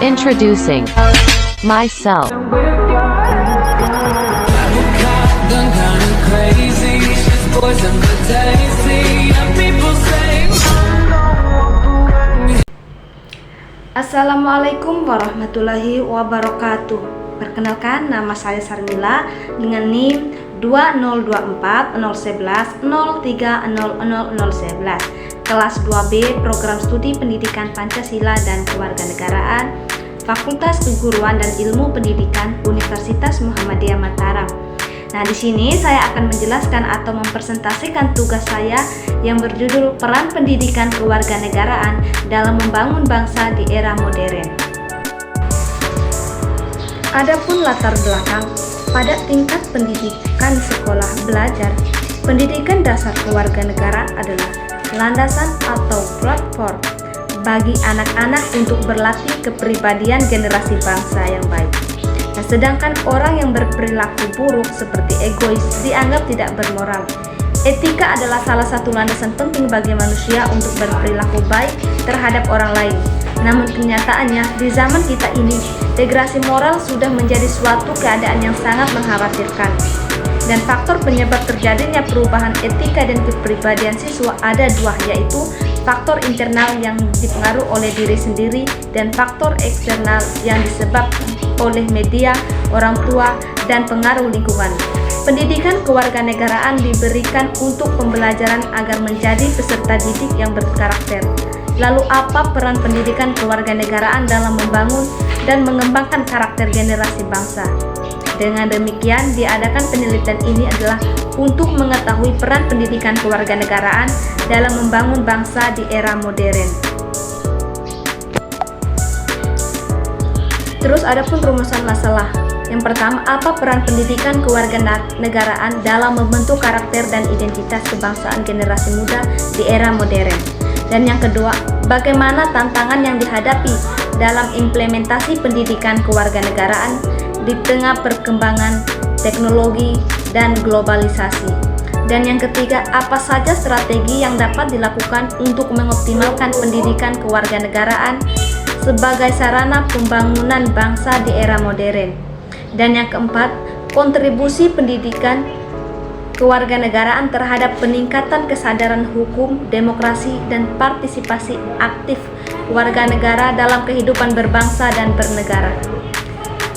Introducing myself. Assalamualaikum warahmatullahi wabarakatuh. Perkenalkan, nama saya Sarmila dengan NIM 20240110300011, kelas 2B, Program Studi Pendidikan Pancasila dan Kewarganegaraan, Fakultas Keguruan dan Ilmu Pendidikan Universitas Muhammadiyah Mataram. Nah, di sini saya akan menjelaskan atau mempresentasikan tugas saya yang berjudul Peran Pendidikan Kewarganegaraan dalam Membangun Bangsa di Era Modern. Adapun latar belakang pada tingkat pendidikan sekolah belajar, pendidikan dasar kewarganegaraan adalah landasan atau platform bagi anak-anak untuk berlatih kepribadian generasi bangsa yang baik. Nah, sedangkan orang yang berperilaku buruk seperti egois dianggap tidak bermoral. Etika adalah salah satu landasan penting bagi manusia untuk berperilaku baik terhadap orang lain. Namun kenyataannya di zaman kita ini, degradasi moral sudah menjadi suatu keadaan yang sangat mengkhawatirkan. Dan faktor penyebab terjadinya perubahan etika dan kepribadian siswa ada dua, yaitu faktor internal yang dipengaruhi oleh diri sendiri dan faktor eksternal yang disebabkan oleh media, orang tua, dan pengaruh lingkungan. Pendidikan kewarganegaraan diberikan untuk pembelajaran agar menjadi peserta didik yang berkarakter. Lalu apa peran pendidikan kewarganegaraan dalam membangun dan mengembangkan karakter generasi bangsa? Dengan demikian, diadakan penelitian ini adalah untuk mengetahui peran pendidikan kewarganegaraan dalam membangun bangsa di era modern. Terus adapun rumusan masalah. Yang pertama, apa peran pendidikan kewarganegaraan dalam membentuk karakter dan identitas kebangsaan generasi muda di era modern? Dan yang kedua, bagaimana tantangan yang dihadapi dalam implementasi pendidikan kewarganegaraan di tengah perkembangan teknologi dan globalisasi? Dan yang ketiga, apa saja strategi yang dapat dilakukan untuk mengoptimalkan pendidikan kewarganegaraan sebagai sarana pembangunan bangsa di era modern? Dan yang keempat, kontribusi pendidikan kewarganegaraan terhadap peningkatan kesadaran hukum, demokrasi, dan partisipasi aktif warga negara dalam kehidupan berbangsa dan bernegara.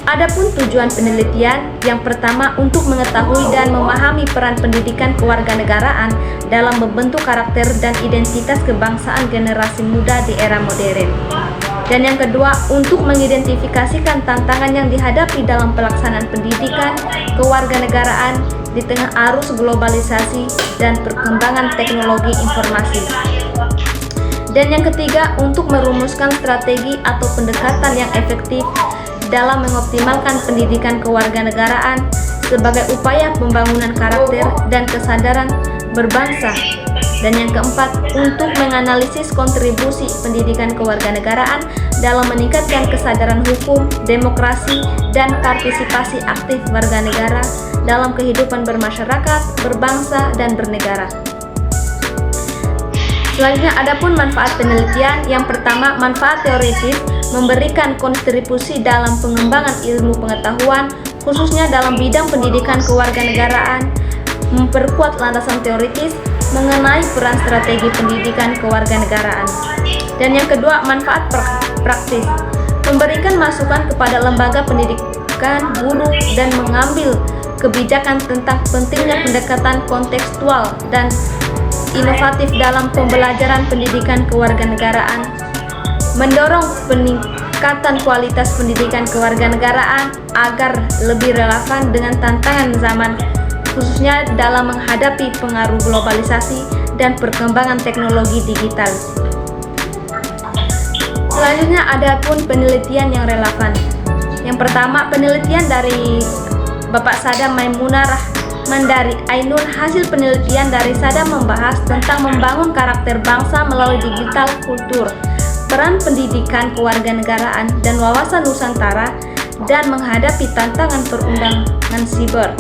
Adapun tujuan penelitian, yang pertama untuk mengetahui dan memahami peran pendidikan kewarganegaraan dalam membentuk karakter dan identitas kebangsaan generasi muda di era modern. Dan yang kedua, untuk mengidentifikasikan tantangan yang dihadapi dalam pelaksanaan pendidikan kewarganegaraan di tengah arus globalisasi dan perkembangan teknologi informasi. Dan yang ketiga, untuk merumuskan strategi atau pendekatan yang efektif dalam mengoptimalkan pendidikan kewarganegaraan sebagai upaya pembangunan karakter dan kesadaran berbangsa. Dan yang keempat, untuk menganalisis kontribusi pendidikan kewarganegaraan dalam meningkatkan kesadaran hukum, demokrasi, dan partisipasi aktif warga negara dalam kehidupan bermasyarakat, berbangsa, dan bernegara. Selanjutnya, adapun manfaat penelitian. Yang pertama, manfaat teoritis, memberikan kontribusi dalam pengembangan ilmu pengetahuan, khususnya dalam bidang pendidikan kewarganegaraan, memperkuat landasan teoritis mengenai peran strategi pendidikan kewarganegaraan. Dan yang kedua, manfaat praktis, memberikan masukan kepada lembaga pendidikan, guru, dan mengambil kebijakan tentang pentingnya pendekatan kontekstual dan inovatif dalam pembelajaran pendidikan kewarganegaraan, mendorong peningkatan kualitas pendidikan kewarganegaraan agar lebih relevan dengan tantangan zaman, khususnya dalam menghadapi pengaruh globalisasi dan perkembangan teknologi digital. Selanjutnya, ada pun penelitian yang relevan. Yang pertama, penelitian dari Bapak Sadam Maimunah Rahman dari Ainun. Hasil penelitian dari Sadam membahas tentang membangun karakter bangsa melalui digital kultur, peran pendidikan kewarganegaraan dan wawasan Nusantara, dan menghadapi tantangan perundangan siber.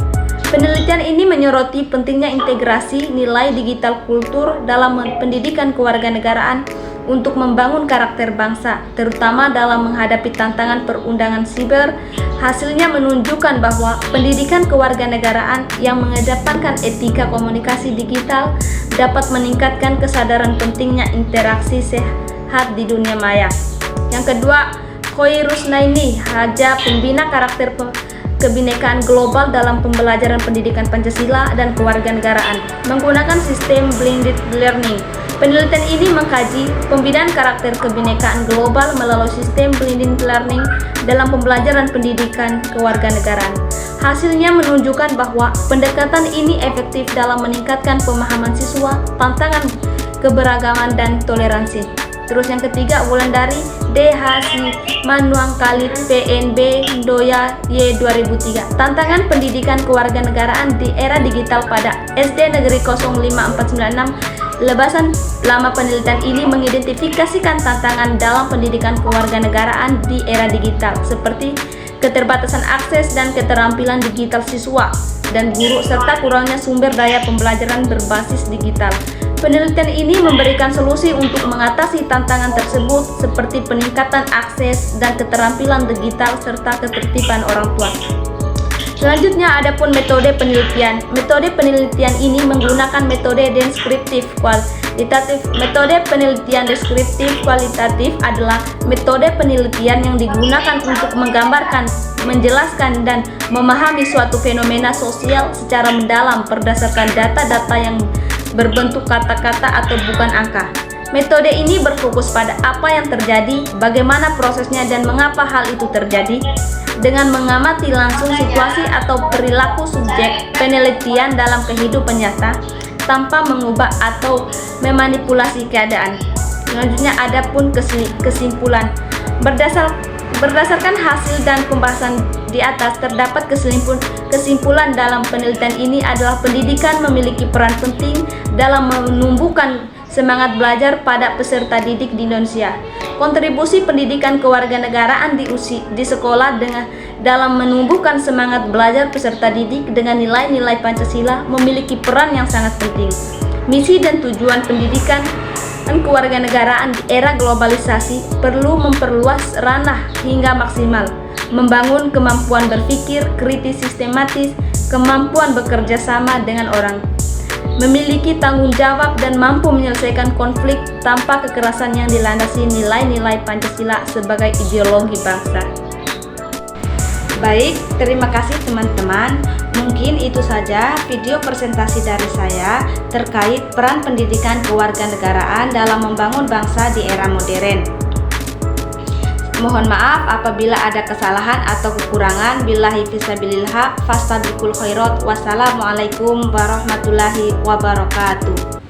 Penelitian ini menyoroti pentingnya integrasi nilai digital kultur dalam pendidikan kewarganegaraan untuk membangun karakter bangsa, terutama dalam menghadapi tantangan perundangan siber. Hasilnya menunjukkan bahwa pendidikan kewarganegaraan yang mengedepankan etika komunikasi digital dapat meningkatkan kesadaran pentingnya interaksi sehat di dunia maya. Yang kedua, Khoi Rusnaini, Haja, pembina karakter kebinekaan global dalam pembelajaran pendidikan Pancasila dan kewarganegaraan menggunakan sistem blended learning. Penelitian ini mengkaji pembinaan karakter kebinekaan global melalui sistem blended learning dalam pembelajaran pendidikan kewarganegaraan. Hasilnya menunjukkan bahwa pendekatan ini efektif dalam meningkatkan pemahaman siswa, tantangan keberagaman dan toleransi. Terus yang ketiga, Wulandari DH Manuang Khalid PNB Doya Y 2003. Tantangan pendidikan kewarganegaraan di era digital pada SD Negeri 05496. Lebasan lama penelitian ini mengidentifikasikan tantangan dalam pendidikan kewarganegaraan di era digital seperti keterbatasan akses dan keterampilan digital siswa dan guru serta kurangnya sumber daya pembelajaran berbasis digital. Penelitian ini memberikan solusi untuk mengatasi tantangan tersebut seperti peningkatan akses dan keterampilan digital serta ketertiban orang tua. Selanjutnya adapun metode penelitian. Metode penelitian ini menggunakan metode deskriptif kualitatif. Metode penelitian deskriptif kualitatif adalah metode penelitian yang digunakan untuk menggambarkan, menjelaskan, dan memahami suatu fenomena sosial secara mendalam berdasarkan data-data yang berbentuk kata-kata atau bukan angka. Metode ini berfokus pada apa yang terjadi, bagaimana prosesnya, dan mengapa hal itu terjadi. Dengan mengamati langsung situasi atau perilaku subjek penelitian dalam kehidupan nyata tanpa mengubah atau memanipulasi keadaan. Selanjutnya adapun kesimpulan. Berdasarkan hasil dan pembahasan di atas, terdapat kesimpulan dalam penelitian ini adalah pendidikan memiliki peran penting dalam menumbuhkan semangat belajar pada peserta didik di Indonesia. Kontribusi pendidikan kewarganegaraan di sekolah dalam menumbuhkan semangat belajar peserta didik dengan nilai-nilai Pancasila memiliki peran yang sangat penting. Misi dan tujuan pendidikan kewarganegaraan di era globalisasi perlu memperluas ranah hingga maksimal, membangun kemampuan berpikir kritis sistematis, kemampuan bekerja sama dengan orang, memiliki tanggung jawab dan mampu menyelesaikan konflik tanpa kekerasan yang dilandasi nilai-nilai Pancasila sebagai ideologi bangsa. Baik, terima kasih teman-teman. Mungkin itu saja video presentasi dari saya terkait peran pendidikan kewarganegaraan dalam membangun bangsa di era modern. Mohon maaf apabila ada kesalahan atau kekurangan. Billahi fisabilillah, fastabiqul khairat. Wassalamualaikum warahmatullahi wabarakatuh.